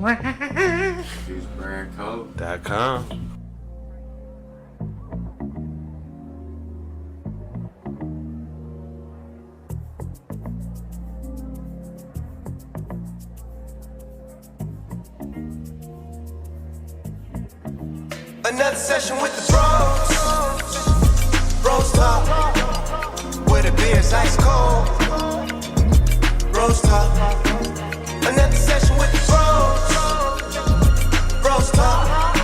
Use brand code.com. Another session with the bros talk, where the beer's ice cold. Bros talk. Another session with the bros talk.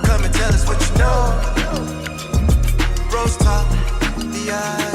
Come and tell us what you know. Bros talk. Yeah.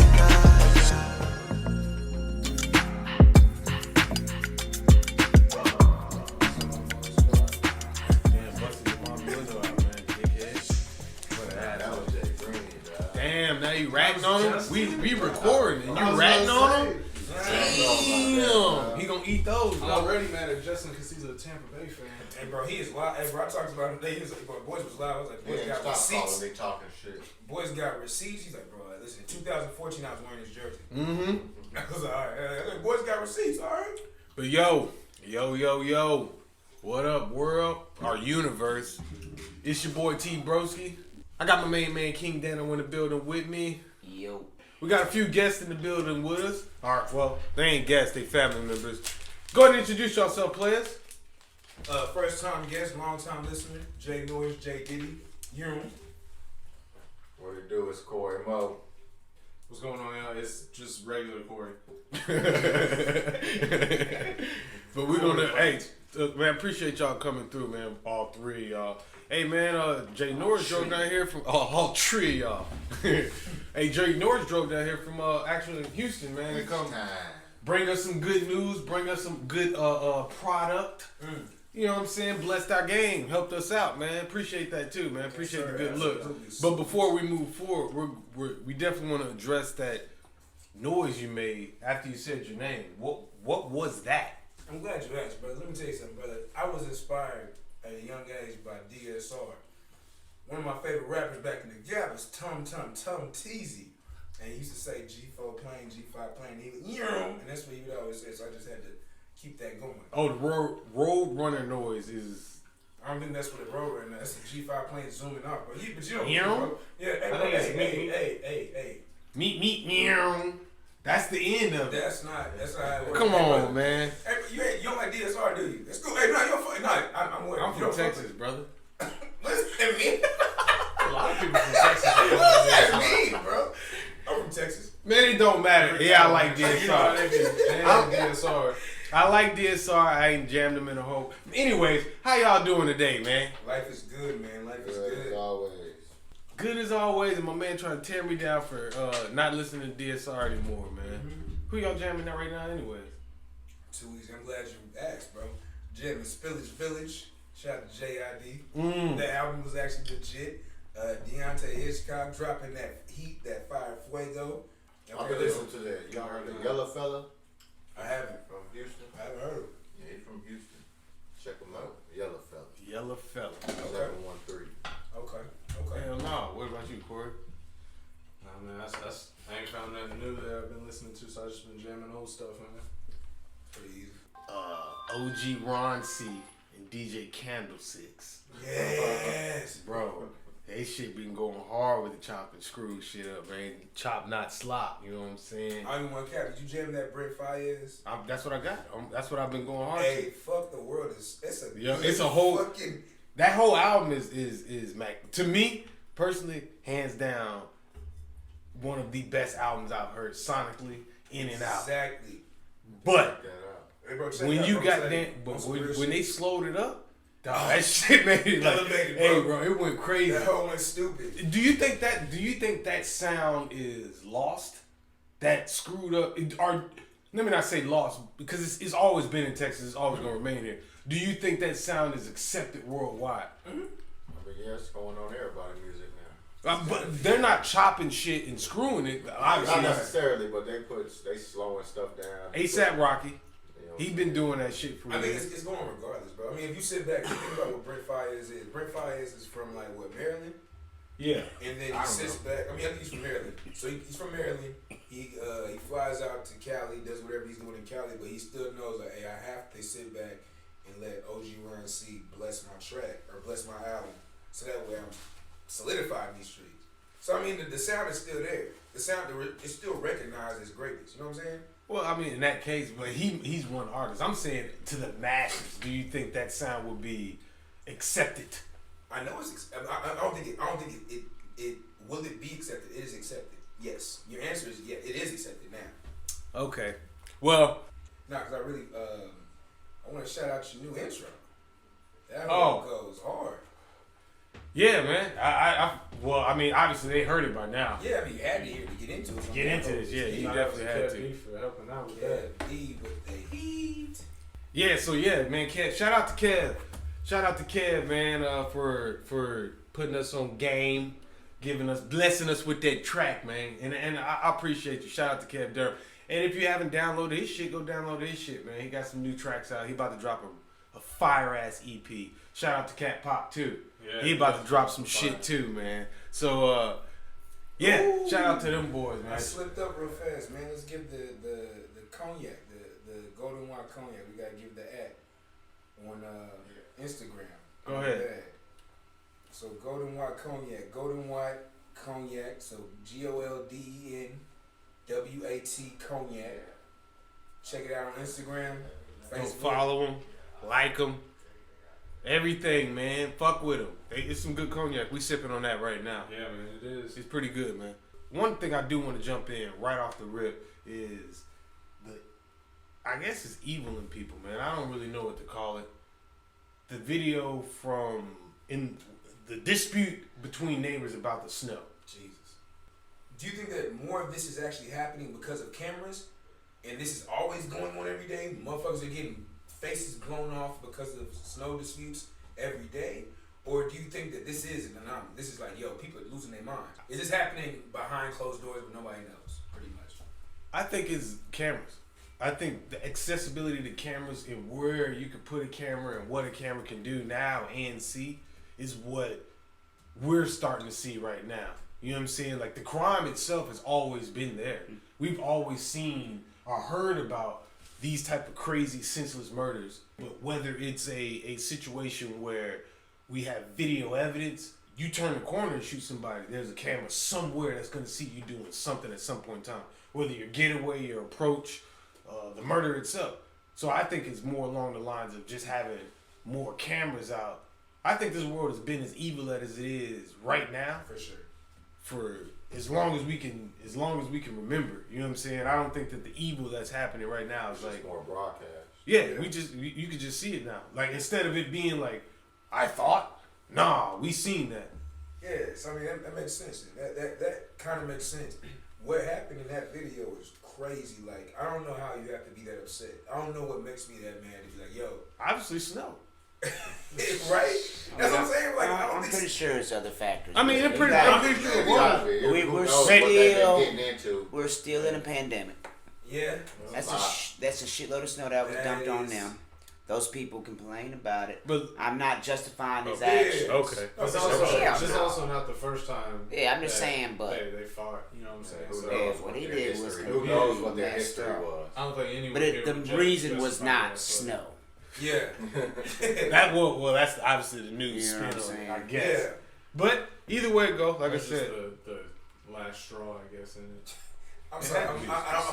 Now you ratting on him? We recording and you ratting on him? Damn, he gonna eat those. I'm already mad at Justin because he's a Tampa Bay fan. And bro, he is loud. Hey, bro, I talked about him today. He was like, bro, boys was loud. I was like, boys got receipts. They talking shit. Boys got receipts. He's like, bro, listen, in 2014 I was wearing his jersey. I was like, all right. I was like, boys got receipts, all right. But yo, what up, world? Our universe. It's your boy T-Broski. I got my main man King DanO in the building with me. Yo. We got a few guests in the building with us. All right, well, they ain't guests, they family members. Go ahead and introduce yourself, players. First time guest, long time listener, J.Norris, J. Diddy, you. What it do is Cory-Mo. What's going on, y'all? It's just regular Corey. But we're gonna, hey, man, appreciate y'all coming through, man. All three of y'all. Hey, man, J.Norris drove down here from, all three of y'all. Hey, J.Norris drove down here from, actually Houston, man, to come bring us some good news, bring us some good product. You know what I'm saying? Blessed our game, helped us out, man. Appreciate that too, man. Appreciate the good look. But before we move forward, we definitely want to address that noise you made after you said your name. What was that? I'm glad you asked, brother. Let me tell you something, brother. I was inspired at a young age by DSR. One of my favorite rappers back in the gap was Tum Teasy. And he used to say G4 playing, G5 playing. He was, and that's what he would always say. So I just had to keep that going. Oh, the road runner noise is... I don't think that's what the road runner is. That's the G5 playing zooming out. But you don't know, bro. Yeah, hey. Meet, That's the end of it. That's not how it works. Come on, man. Hey, you don't like DSR, do you? It's cool. Hey, no, you're fine. No, I'm from Texas, brother. Listen to me. A lot of people from Texas. What does that mean, bro? I'm from Texas. Man, it don't matter. Yeah, I like DSR. DSR. I like DSR. I ain't jammed them in a hole. Anyways, how y'all doing today, man? Life is good, man. Life is good. As always. Good as always, and my man trying to tear me down for not listening to DSR anymore, man. Who y'all jamming at right now, anyways? 2 weeks. I'm glad you asked, bro. Jamming Spillage Village. Shout out to J.I.D. That album was actually legit. Deontay Hitchcock dropping that heat, that fire fuego. I've been listening to that. Y'all heard the Yellow Fella? I haven't. From Houston? I haven't heard him. Yeah, he's from Houston. Check him out. Yellow Fella. 713. Okay. Hell no. What about you, Corey? Nah, man, I ain't found nothing new that I've been listening to, so I just been jamming old stuff, man. Pretty easy. OG Ron C and DJ Candlesticks. Yes. Bro, they shit been going hard with the chop and screw shit up, man. Chop not slop, you know what I'm saying? I don't want to cap. Did you jam that Brent Fayez? That's what I got. That's what I've been going hard to. Fuck the world. It's a whole fucking... That whole album is Mac. To me, personally, hands down, one of the best albums I've heard sonically, in and out. Exactly. But hey, bro, when you got that, but when they slowed it up, dog, that shit made it like, hey, bro, it went crazy. That whole went stupid. Do you think that sound is lost? That screwed up, or let me not say lost, because it's always been in Texas. It's always gonna remain here. Do you think that sound is accepted worldwide? I mean, yeah, it's going on everybody's music now. But they're not chopping shit and screwing it. Obviously, not necessarily, but they slowing stuff down. ASAP Rocky, he been doing that shit for years. I mean, it's going regardless, bro. I mean, if you sit back and think about what Brent Fayez is, Brent Fayez is from like what, Maryland? Yeah. And then he sits back. I mean, I think he's from Maryland. So he's from Maryland. He flies out to Cali, does whatever he's doing in Cali, but he still knows like, hey, I have to sit back and let OG Ron currency bless my track or bless my album, so that way I'm solidifying these streets. So I mean, the sound is still there. The sound is still recognized as greatness. You know what I'm saying? Well, I mean, in that case, but he's one artist. I'm saying to the masses. Do you think that sound will be accepted? I know it's. I don't think it. Will it be accepted? It is accepted. Yes. Your answer is yeah. It is accepted now. Okay. Well. Nah, cause I really I want to shout out your new intro. That Oh. one goes hard. Yeah, man. Well, I mean, obviously they heard it by now. Yeah, I mean you had to hear to get into it. Get into this, yeah. You definitely had to. B for helping out with Yeah, that. B with the heat. Yeah. So yeah, man. Kev, shout out to Kev. Shout out to Kev, man, for putting us on game, blessing us with that track, man. And I appreciate you. Shout out to Kev Durham. And if you haven't downloaded his shit, go download his shit, man. He got some new tracks out. He about to drop a fire ass EP. Shout out to Cat Pop too. Yeah, he about to drop some shit too, man. So yeah, Ooh. shout out to them boys, man. I slipped up real fast, man. Let's give the cognac, the golden white cognac. We gotta give the at on Instagram. Go ahead. That. So golden white cognac. So GOLDENWAT cognac. Check it out on Instagram, Go Facebook. follow them, like them, everything, man. Fuck with them. It's some good cognac. We sipping on that right now. Yeah, man, it is. It's pretty good, man. One thing I do want to jump in right off the rip is I guess it's evil in people, man. I don't really know what to call it. The video in the dispute between neighbors about the snow. Jesus. Do you think that more of this is actually happening because of cameras? And this is always going on every day? Motherfuckers are getting faces blown off because of snow disputes every day? Or do you think that this is an anomaly? This is like, yo, people are losing their mind. Is this happening behind closed doors but nobody knows, pretty much? I think it's cameras. I think the accessibility to cameras and where you can put a camera and what a camera can do now and see is what we're starting to see right now. You know what I'm saying? Like the crime itself has always been there. We've always seen or heard about these type of crazy senseless murders. But whether it's a situation where we have video evidence, you turn the corner and shoot somebody, there's a camera somewhere that's going to see you doing something at some point in time. Whether your getaway, your approach, the murder itself. So I think it's more along the lines of just having more cameras out. I think this world has been as evil as it is right now. For sure. For as long as we can remember. You know what I'm saying? I don't think that the evil that's happening right now is It's like just more broadcast. yeah, you could just see it now. Like instead of it being like I thought, nah, we seen that. Yeah, so I mean that makes sense. That kind of makes sense. What happened in that video is crazy. Like I don't know how you have to be that upset. I don't know what makes me that mad to be like, yo, Obviously snow. right? That's what I'm saying. Like I don't I'm think pretty sure it's other factors. I mean, but I'm pretty sure it Be was. honest with you, We- who we're knows what they've still- been getting into. We're still in a pandemic. Yeah. That's a shitload of snow that was That dumped on is- them. Those people complain about it. But I'm not justifying his Yeah. actions. okay. It's No, also, Yeah. this is also not the first time. Yeah, I'm just that saying, but- they fought. You know what I'm saying? Who So, knows what he their did was history? Who completely knows what their messed history up. was? I don't think anyone. But here the would reason was justify not that, but- snow. Yeah. well, that's obviously the news You know spin what I'm on it, saying? I guess. Yeah. But either way it goes, like That's I said, just the last straw, I guess, in it. I'm sorry. I'm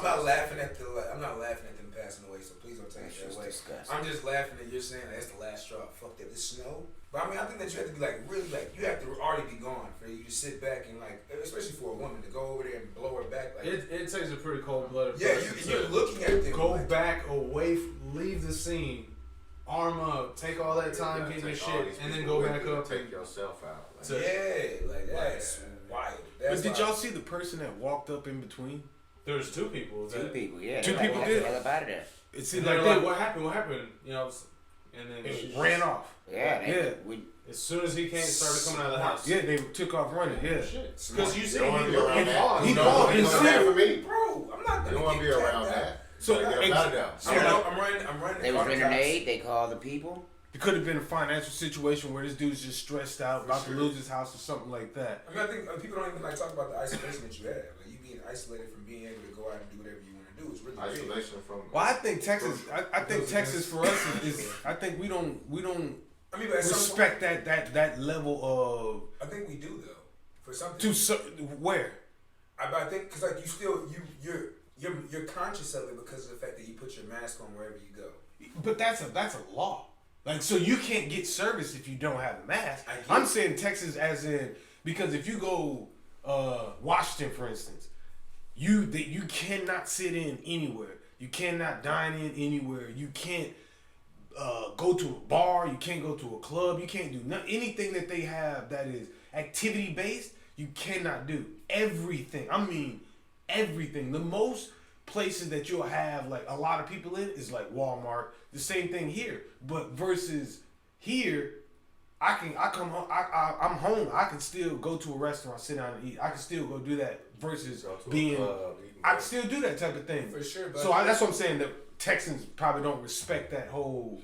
not laughing at I'm not laughing at them passing away. So please don't take That's it that just way. disgusting. I'm just laughing that you're saying that's the last straw. Fuck that. This snow. But I mean, I think that you have to be like really like you have to already be gone for you to sit back and like, especially for a woman to go over there and blow her back. Like, It takes a pretty cold blooded yeah, person you're to looking at them. go like, back away, leave the scene, arm up, take all that time You getting gotta your take all shit, these and then people go with back you up and and take yourself out. Like, to- yeah, like that's wild. That's but did why- y'all see the person that walked up in between? There's two people. Two That, people, yeah. Two they people got did. the hell up out of there. It And seemed they're like like, they what happened? What happened? You know, and then it ran off. Yeah, Yeah. We, as soon as he started coming out of the house. Yeah, they took off running. Yeah. Because you see, don't wanna he be around that. paused. He You paused. don't He want that for me. bro, I'm not You gonna don't want to be get around capped out. that. So Gotta get ex- out of there. so I'm running. they was call the renting cops. aid. They called the people. it could have been a financial situation where this dude's just stressed out, about to lose his house or something like that. I mean, I think people don't even like talk about the isolation that you have. Like you being isolated from being able to go out and do whatever you want to do. It's really big. Isolation from. Well, I think Texas. I think Texas for us is. I think we don't. I mean, but at some point, respect that level I think we do though. For something. where. I think because like you still you're conscious of it because of the fact that you put your mask on wherever you go. But that's a law. Like, so you can't get service if you don't have a mask. I'm saying Texas as in, because if you go Washington, for instance, you cannot sit in anywhere. You cannot dine in anywhere. You can't go to a bar. You can't go to a club. You can't do anything that they have that is activity based. You cannot do everything. I mean, everything. The most places that you'll have like a lot of people in is like Walmart. The same thing here, but versus here, I'm home. I can still go to a restaurant, sit down and eat. I can still go do that versus being. I can still do that type of thing. For sure. But So that's what I'm saying. That Texans probably don't respect that whole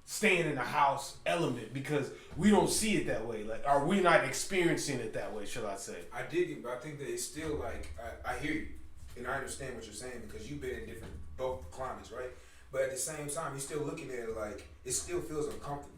staying in the house element because we don't see it that way. Like, are we not experiencing it that way? Shall I say? I dig it, but I think that it's still like I hear you, and I understand what you're saying because you've been in different both climates, right? But at the same time, you're still looking at it like it still feels uncomfortable.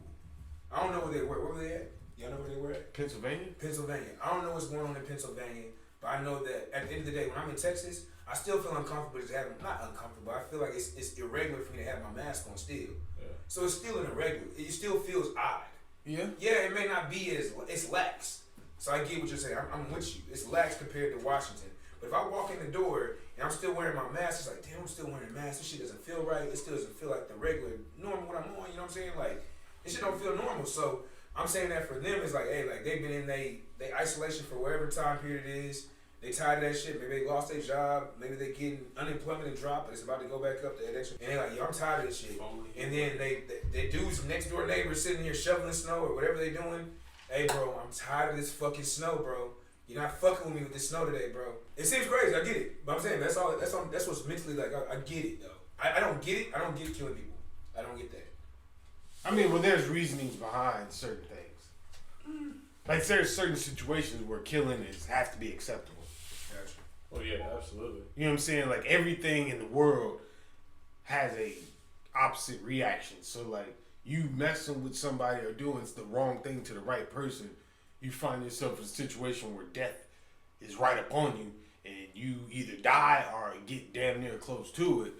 I don't know where they were. Where were they at? Y'all know where they were at? Pennsylvania. Pennsylvania. I don't know what's going on in Pennsylvania, but I know that at the end of the day, when I'm in Texas, I still feel uncomfortable just having, not uncomfortable, I feel like it's irregular for me to have my mask on still. Yeah. So it's still an irregular. It still feels odd. Yeah. Yeah, it may not be it's lax. So I get what you're saying. I'm with you. It's lax compared to Washington. But if I walk in the door and I'm still wearing my mask, it's like, damn, I'm still wearing a mask. This shit doesn't feel right. It still doesn't feel like the regular normal when I'm on. You know what I'm saying? Like, this shit don't feel normal. So I'm saying that for them, it's like, hey, like they've been in they isolation for whatever time period it is. They tired of that shit. Maybe they lost their job. Maybe they getting unemployment and drop, but it's about to go back up to that extra. And they're like, yo, I'm tired of this shit. And then they dudes next door neighbors sitting here shoveling snow or whatever they doing. Hey, bro, I'm tired of this fucking snow, bro. You're not fucking with me with this snow today, bro. It seems crazy. I get it, but I'm saying that's what's mentally like. I get it though. I don't get it. I don't get killing people. I don't get that. I mean, well, there's reasonings behind certain things. Like there's certain situations where killing has to be acceptable. Gotcha. Well, yeah, absolutely. You know what I'm saying? Like everything in the world has a opposite reaction. So like you messing with somebody or doing the wrong thing to the right person, you find yourself in a situation where death is right upon you and you either die or get damn near close to it.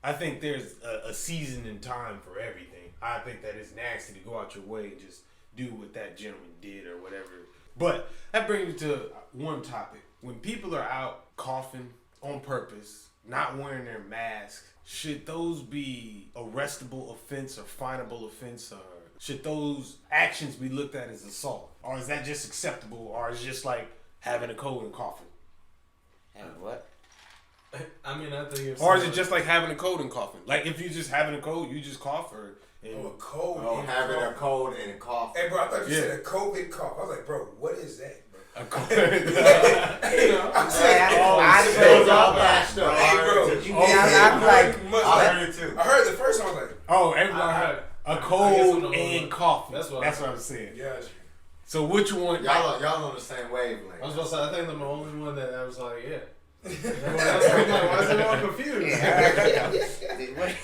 I think there's a season and time for everything. I think that it's nasty to go out your way and just do what that gentleman did or whatever. But that brings me to one topic. When people are out coughing on purpose, not wearing their mask, should those be arrestable offense or finable offense, or should those actions be looked at as assault? Or is that just acceptable, or is it just like having a cold and coughing? Having what? I mean, I think it's... Or is it just like having a cold and coughing? Like if you just having a cold, you just cough, or... Oh, a cold. Oh, and having cough. a cold and a cough. Hey, bro, I thought you Yeah. said a COVID cough. I was like, bro, what is that, bro? A cold. I'm saying, I Those all mashed up. Hey, bro. I'm like, I heard it too. I heard the first one. I was like, Oh, everybody heard a I guess cold I'm the and one. coughing. That's what I'm saying. yeah. So which one? Y'all on the same wavelength. I was about to say, I think I'm the only one that I was like, yeah. Why is everyone confused? I was like,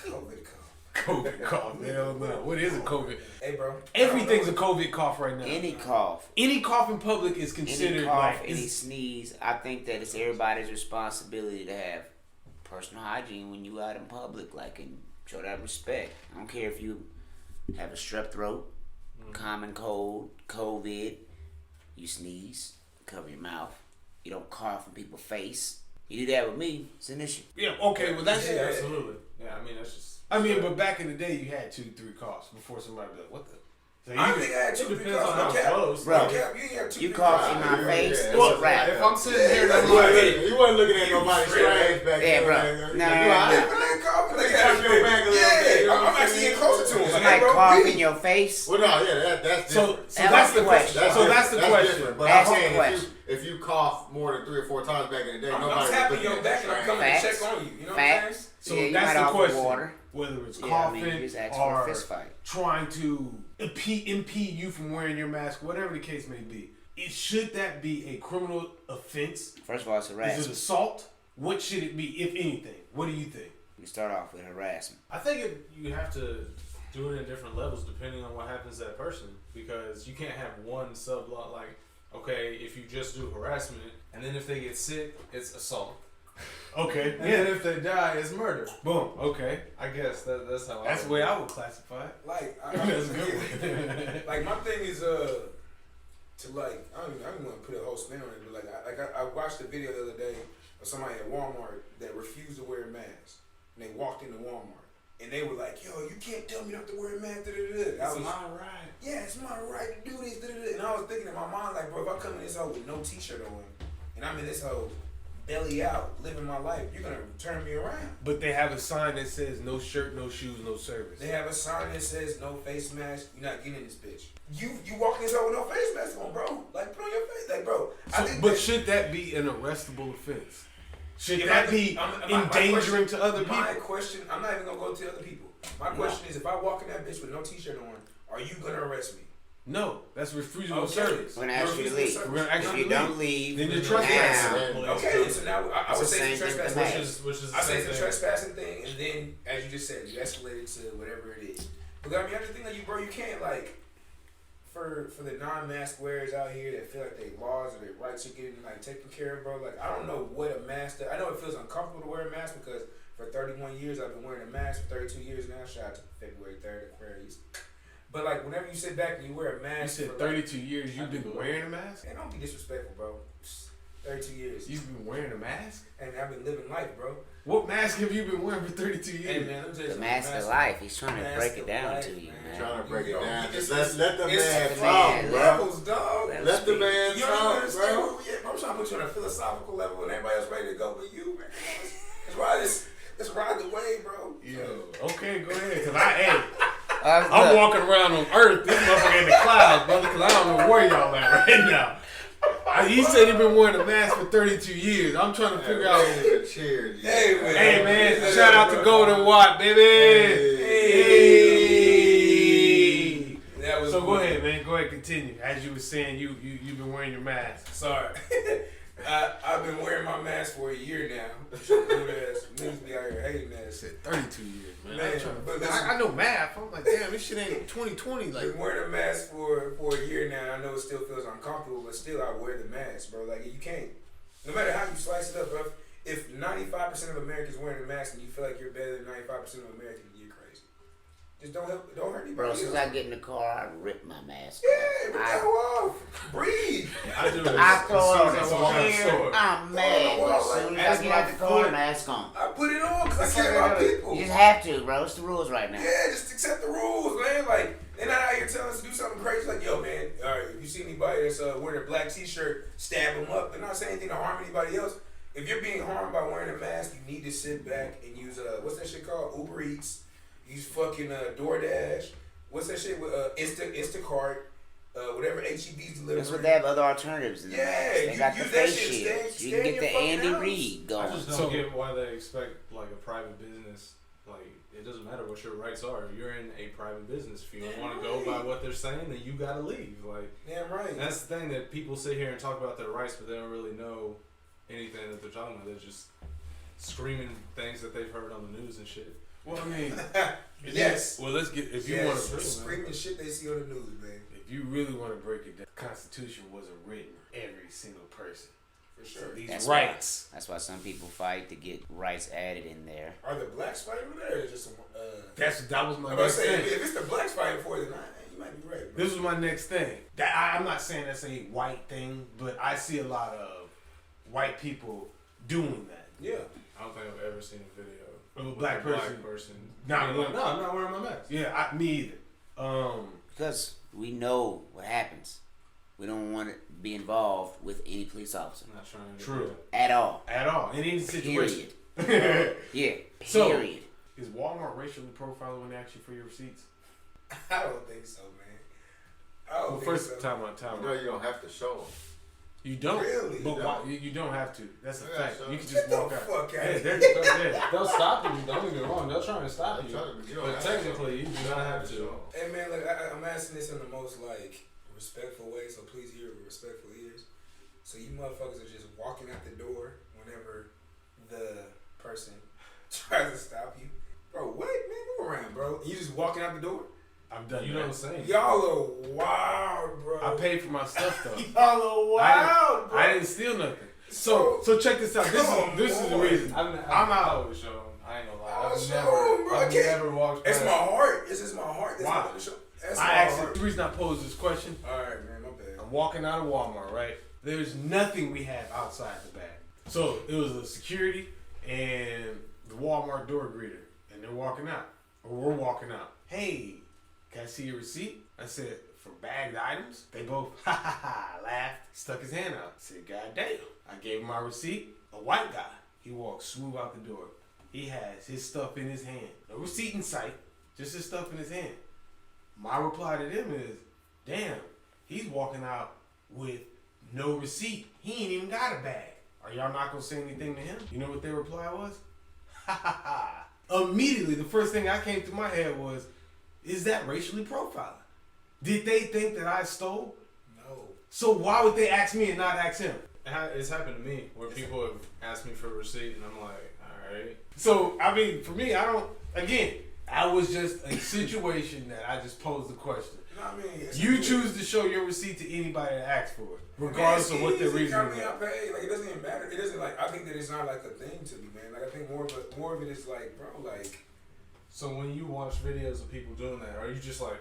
COVID cough. COVID cough. Hell no. What is a COVID? Hey, bro. Everything's a COVID cough right now. any cough, Any cough in public is considered any cough, like any sneeze, I think that it's everybody's responsibility to have personal hygiene when you out in public, like, and show that respect. I don't care if you have a strep throat, common cold, COVID, you sneeze, cover your mouth. You don't cough in people's face. You do that with me, it's an issue. yeah. Okay, well that's. Yeah. Absolutely. Yeah, I mean, that's just... I mean, but back in the day, you had 2-3 coughs before somebody be like, "What the?" So I don't think I had It two depends on how because close. Bro, no cap. You ain't have two You big cough coughs. in my Yeah, face, yeah. it's Well, a wrap. if I'm sitting here, that's You wasn't looking at nobody strange back Yeah, there. bro. Like, No, you no, all no. right? But they coughing, they Tap got your back a little bit, you know what I'm I'm actually saying? getting closer to him. Like, Somebody hey, bro, cough breathe. in your face. Well, no, yeah, that's So different. that's the question. That's So that's the question. different. But Ask I'm the saying question. if you cough more than 3 or 4 times back in the day, I'm nobody tapping was your looking back at and I'm you coming to Facts. check on you. You know what I'm saying? Facts. So Yeah, you that's might the offer question. water. Whether it's Yeah, I coughing mean, you just ask for a or fist fight. trying to impede you from wearing your mask, whatever the case may be, should that be a criminal offense? First of all, it's Is it harassment. assault what should it be, if anything? What do you think? You start off with harassment. I think you have to do it in different levels depending on what happens to that person, because you can't have one subplot like, okay, if you just do harassment and then if they get sick, it's assault. Okay. And then if they die, it's murder. Boom. Okay. I guess that's how. That's the way I would classify it. Like, That's a good one. like my thing is to like I don't even want to put a whole spin on it, but like I watched a video the other day of somebody at Walmart that refused to wear a mask, and they walked into Walmart. And they were like, yo, you can't tell me not to wear a mask. It's my right. Yeah, it's my right to do this. And I was thinking in my mind, like, bro, if I come in this hole with no t-shirt on, and I'm in this hole belly out, living my life, you're going to turn me around. But they have a sign that says no shirt, no shoes, no service. They have a sign that says no face mask. You're not getting in this bitch. You walk in this hole with no face mask on, bro. Like, put on your face. Like, bro. But should that be an arrestable offense? Should that be endangering to other people? My question, I'm not even going to go to other people. My question is, if I walk in that bitch with no t-shirt on, are you going to arrest me? No, that's refusal of service. We're gonna ask you to leave. We're gonna ask If you you to don't leave. leave, Then you're trespassing. Okay, so now I would say it's a It's the same trespassing thing. Which is I say it's a trespassing thing, and then, as you just said, you escalated to whatever it is. But I mean, I just think that you can't like, for the non-mask wearers out here that feel like their laws or their rights are getting like taken care of, bro. Like, I don't know what a mask does. I know it feels uncomfortable to wear a mask because for 31 years I've been wearing a mask. For 32 years now, shout out to February 3rd, Aquarius. But like, whenever you sit back and you wear a mask, You said for 32 years you've been wearing a mask? and don't be disrespectful, bro. 32 years. You've been wearing a mask? And I've been living life, bro. What mask have you been wearing for 32 years? Hey, man, let me tell you the something. mask of life. He's trying to Mask break it of down life, to you, man. man. Trying to break it Yo, down. it's- Just let the it's man the talk, man. bro. Levels, dog. Let the man You don't even talk, understand bro. where we at, bro. I'm trying to put you on a philosophical level and everybody else ready to go but you, man. Let's ride the wave, bro. Yo, okay, go ahead. Cause I'm Look, walking around on Earth. This motherfucker in the clouds, brother. Cause I don't know where y'all at right now. He said he been wearing a mask for 32 years. I'm trying to figure out. Cheers. Hey, man. Hey man, shout out to Golden Watt, baby. Hey. That was So go cool. ahead, man. Go ahead, continue. As you were saying, you've been wearing your mask. Sorry. I've been wearing my mask for a year now. Niggas be out here hating that I shit. said 32 years, man. Man, I'm trying to but figure- listen. I know math. I'm like, damn, this shit ain't 2020. I've Like, been wearing a mask for a year now. I know it still feels uncomfortable, but still I wear the mask, bro. Like, you can't. No matter how you slice it up, bro. If 95% of Americans wearing a mask and you feel like you're better than 95% of Americans, you're crazy. Just don't hurt anybody bro, else. since I get in the car, I rip my mask Yeah, rip the off. hell off. Breathe. I do it. I throw as it soon as I on walk the out the chair. store. I'm mad. Well, As soon like, as I get out the car, mask on. I put it on because I care about people. You just have to, bro. It's the rules right now. Yeah, just accept the rules, man. Like, they're not out here telling us to do something crazy. Like, yo, man, all right, if you see anybody that's wearing a black t-shirt, stab them up. They're not saying anything to harm anybody else. If you're being harmed by wearing a mask, you need to sit back and use, what's that shit called? Uber Eats. Use fucking DoorDash. What's that shit with Instacart? Whatever HEB's delivering. That's what they have other alternatives in the Yeah, mask. They you got the use that face shit, shields. stay You can in get the your fucking Andy house. Reid I going. just don't get why they expect like a private business. Like, it doesn't matter what your rights are. You're in a private business. If you don't want to go by what they're saying, then you gotta leave. Like, Damn right. that's the thing that people sit here and talk about their rights, but they don't really know anything that they're talking about. They're just screaming things that they've heard on the news and shit. well, I mean, Yes. Well, let's get if you Yes, want to. screaming shit they see on the news, man. If you really want to break it down, the Constitution wasn't written for every single person. For So sure. these That's rights. That's why some people fight to get rights added in there. Are the blacks fighting for that, or is it just some? That was my I'm about to next say, thing. if it's the blacks fighting for it, then you might be right. Bro. This was my next thing. I'm not saying that's a white thing, but I see a lot of white people doing that. Yeah. I don't think I've ever seen a video Of a with black person. Not Not like, one. no, I'm not wearing my mask. Yeah, me either. Because we know what happens. We don't want to be involved with any police officer. I'm not trying to. True. At all. At all. In any situation. Period. Yeah. So- Period. Is Walmart racially profiling when they ask you for your receipts? I don't think so, man. I don't Well, think first so. time. You know you don't have to show them. You don't. Really? But No. why, you don't have to. That's a Yeah, fact. so- You can Get just the walk out. fuck out Yeah, of there here. you go. Yeah. They'll stop you. Don't get me wrong. They'll try and stop you. You don't But have to technically, you do not have to. show 'em. Hey, man, look, I'm asking this in the most, like, respectful way, so please hear it with respectful ears. So you motherfuckers are just walking out the door whenever the person tries to stop you. Bro, what? Man, move around, bro. And you just walking out the door? I've done You that. know what I'm saying? Y'all are wild, bro. I paid for my stuff though. Y'all are wild, bro. I didn't steal nothing. So check this out. This is the reason. I'm out with Sean. I ain't gonna lie. I've never walked It's past. my heart. It's just my heart. That's Wow. my show. That's I my asked heart. the reason I posed this question. Alright, man, my bad. I'm walking out of Walmart, right? There's nothing we have outside the bag. So it was a security and the Walmart door greeter, and they're walking out, or we're walking out. Hey, can I see your receipt? I said, for bagged items? They both laughed, stuck his hand out. I said, God damn. I gave him my receipt. A white guy. He walked smooth out the door. He has his stuff in his hand. No receipt in sight, just his stuff in his hand. My reply to them is, damn, he's walking out with no receipt. He ain't even got a bag. Are y'all not gonna say anything to him? You know what their reply was? Ha ha ha. Immediately, the first thing that came through my head was, is that racially profiling? Did they think that I stole? No. So why would they ask me and not ask him? It's happened to me where people have asked me for a receipt and I'm like, all right. So, I mean, for me, I was just a situation that I just posed the question. You know what I mean? You choose to show your receipt to anybody that asks for it, regardless of what their reason I mean, is. I pay. Like, it doesn't even matter. It doesn't, like, I think that it's not, like, a thing to me, man. Like, I think more of it is, like, bro, like... So when you watch videos of people doing that, are you just like,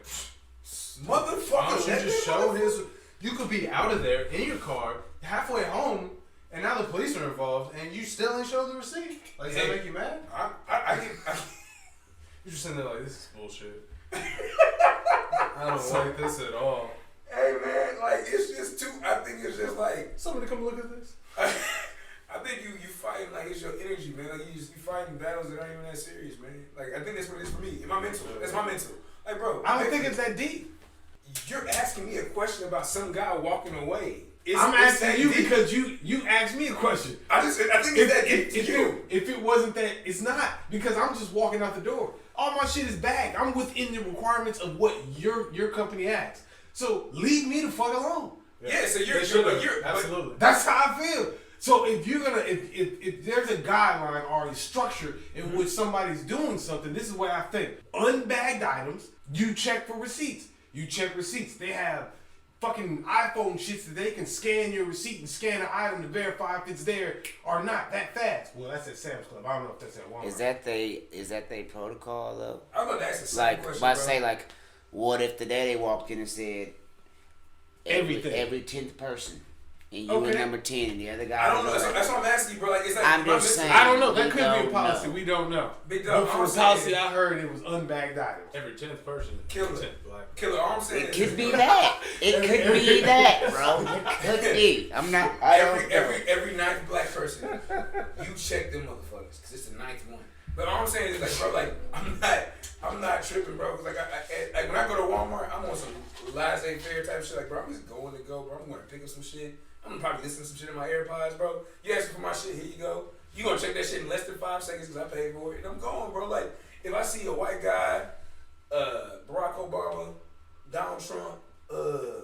why Motherfucker, don't you just show his... You could be out of there in your car, halfway home, and now the police are involved, and you still ain't showed the receipt? Like, does that make you mad? I You're just sitting there like, this is bullshit. I don't like this at all. Hey, man, like, it's just too... I think it's just, like... Somebody come look at this. I think you fighting, like, it's your energy, man. Like, you fighting battles that aren't even that serious, man. Like, I think that's what it is for me. In my mental. That's my mental. Like, bro. I don't think it's that deep. You're asking me a question about some guy walking away. I'm asking you because you asked me a question. I think it's that deep to you. If it wasn't that, it's not, because I'm just walking out the door. All my shit is bagged. I'm within the requirements of what your company asks. So leave me the fuck alone. Yeah, so you're absolutely. That's how I feel. So if you're gonna, if there's a guideline or a structure in which somebody's doing something, this is what I think. Unbagged items, you check for receipts. You check receipts. They have fucking iPhone shits that they can scan your receipt and scan an item to verify if it's there or not that fast. Well, that's at Sam's Club. I don't know if that's at Walmart. Is that they protocol though? I'm about to ask the same Like, question, but bro. say like, what if the daddy walked in and said Everything. every 10th person, and you Okay. were number 10, and the other guy? I don't know. was That's what I'm asking you, bro. Like, it's like I'm my just mental- saying. I don't know. That We could be a don't policy. know. We don't know. Big But dog, for I'm a saying- policy, I heard it was unbagged items. Every 10th person. Killer. 10th black. Killer, all I'm saying It is could be that. It could be that, bro. It could be. I'm not. I don't know. every ninth black person, you check them motherfuckers, cause it's the ninth one. But all I'm saying is like, bro, like I'm not tripping, bro. Cause like I when I go to Walmart, I'm on some laissez-faire type shit. Like, bro, I'm just going to go, bro. I'm gonna pick up some shit. I'm gonna probably listen to some shit in my AirPods, bro. You asking for my shit? Here you go. You gonna check that shit in less than 5 seconds because I paid for it, and I'm going, bro. Like, if I see a white guy, Barack Obama, Donald Trump,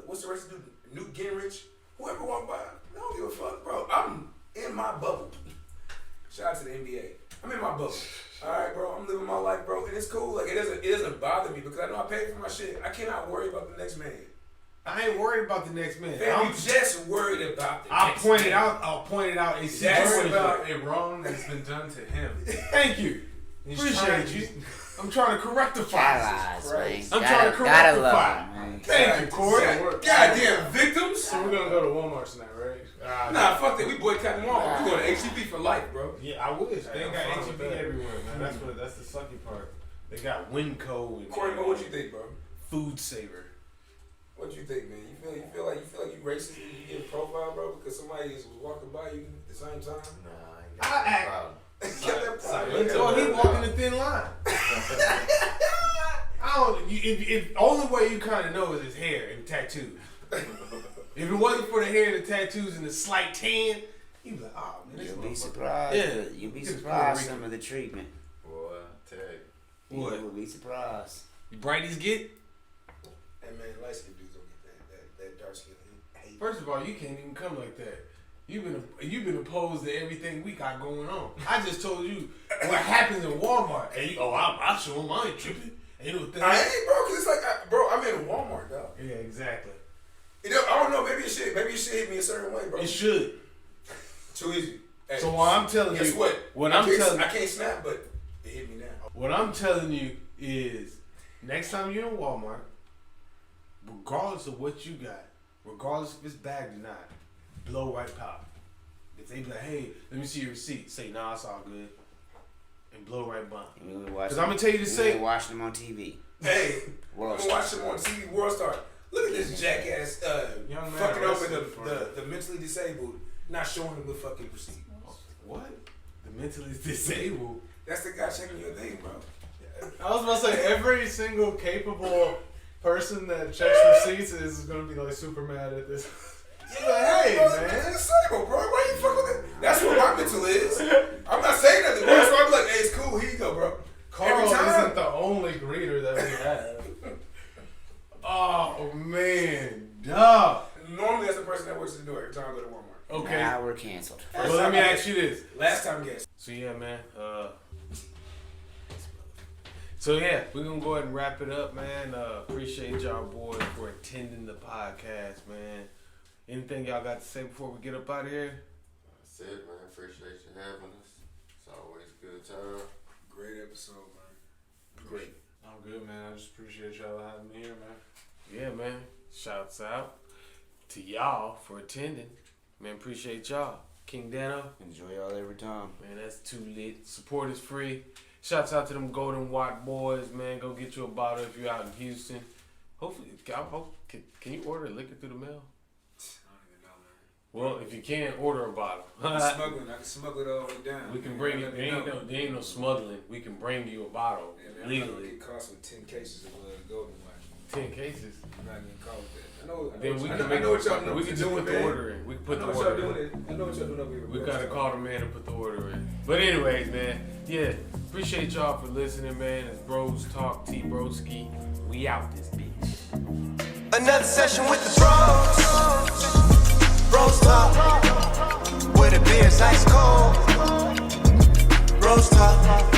what's the rest of the Newt Gingrich, whoever walk by, I don't give a fuck, bro. I'm in my bubble. Shout out to the NBA. I'm in my bubble. All right, bro. I'm living my life, bro, and it's cool. Like, it doesn't bother me because I know I paid for my shit. I cannot worry about the next man. I ain't worried about the next man. Man, you just worried about the I next pointed man. out a That's situation. about a wrong that's been done to him. Thank you. He's Appreciate trying- you. I'm trying to correctify. Allies, man. Christ. I'm Gotta- trying to gotta love correctify. them, man. Thank you, Corey. Goddamn victims. So we're gonna go to Walmart tonight, right? Nah, fuck that. We boycotting Walmart. We going to HEB for life, bro. Yeah, I wish. They I'm got fine with HEB that. everywhere, man. That's the sucky part. They got Winco and Cory-Mo, what you think, bro? Food Saver. What you think, man? You feel like you racist when you get a profile, bro, because somebody was walking by you at the same time? Nah, I ain't I got act- no problem. Get that problem. So he walking a thin line. I don't. If only way you kind of know is his hair and tattoos. If it wasn't for the hair and the tattoos and the slight tan, you'd be like, oh man, this You'll be motherfucker- surprised. Yeah. You'll be Get the surprised Puerto some of the treatment. Boy, I tell you. What? You will be surprised. Brighties get. Hey, man, light skin dudes don't get that dark skin hate. First of all, you can't even come like that. You've been opposed to everything we got going on. I just told you what happens in Walmart. And you, I'll show them. I ain't tripping. Ain't no thing. I ain't, bro, because it's like, I'm in Walmart, dog. Yeah, exactly. You know, I don't know, maybe it should hit me a certain way, bro. It should. Too easy. Hey, So what I'm telling you, guess what? I can't snap, but it hit me now. What I'm telling you is, next time you're in Walmart, regardless of what you got, regardless if it's bagged or not, blow right pop. If they be like, hey, let me see your receipt, say, nah, it's all good, and blow right by. Because I'm going to tell you to say. We're watching them on TV. Hey, World I'm watching them on TV, WorldStar. Look at this jackass Young man fucking over arrested the mentally disabled, not showing them the fucking receipt. What? The mentally disabled? That's the guy checking your thing, bro. I was about to say, every single capable person that checks receipts is going to be like super mad at this. Yeah, Hey, bro, man. Mentally disabled, bro. Why you fucking with that? That's what my mental is. I'm not saying nothing, bro. So I'm like, hey, it's cool. Here you go, bro. Carl Every time. isn't the only greeter that we have. Oh, man. Duh. Normally, that's the person that works at the door every time I go to Walmart. Okay. Now we're canceled. Well, let me ask you this. Last time guest. So, yeah, man. So, yeah, we're going to go ahead and wrap it up, man. Appreciate y'all boys for attending the podcast, man. Anything y'all got to say before we get up out of here? That's it, man. Appreciate you having us. It's always a good time. Great episode, man. Great. I'm good, man. I just appreciate y'all having me here, man. Yeah, man. Shouts out to y'all for attending. Man, appreciate y'all. King DanO. Enjoy y'all every time. Man, that's too lit. Support is free. Shouts out to them Golden Watt boys, man. Go get you a bottle if you're out in Houston. Hopefully, can you order liquor through the mail? I don't even know, man. Well, if you can, order a bottle. I can smuggle it all the way down. We can bring it. There ain't no smuggling. We can bring you a bottle Yeah, man, legally. It costs with 10 cases of golden wine. 10 cases. I'm not gonna call it that. I know what y'all know We what can you're just doing, put the man. order in. We can put I the know what y'all order doing. in. I know what y'all doing over here. We gotta call the man and put the order in. But anyways, man, yeah, appreciate y'all for listening, man. It's BrosTalk, T-Broski. We out this bitch. Another session with the bros talk, where the beer's ice cold. Bros talk.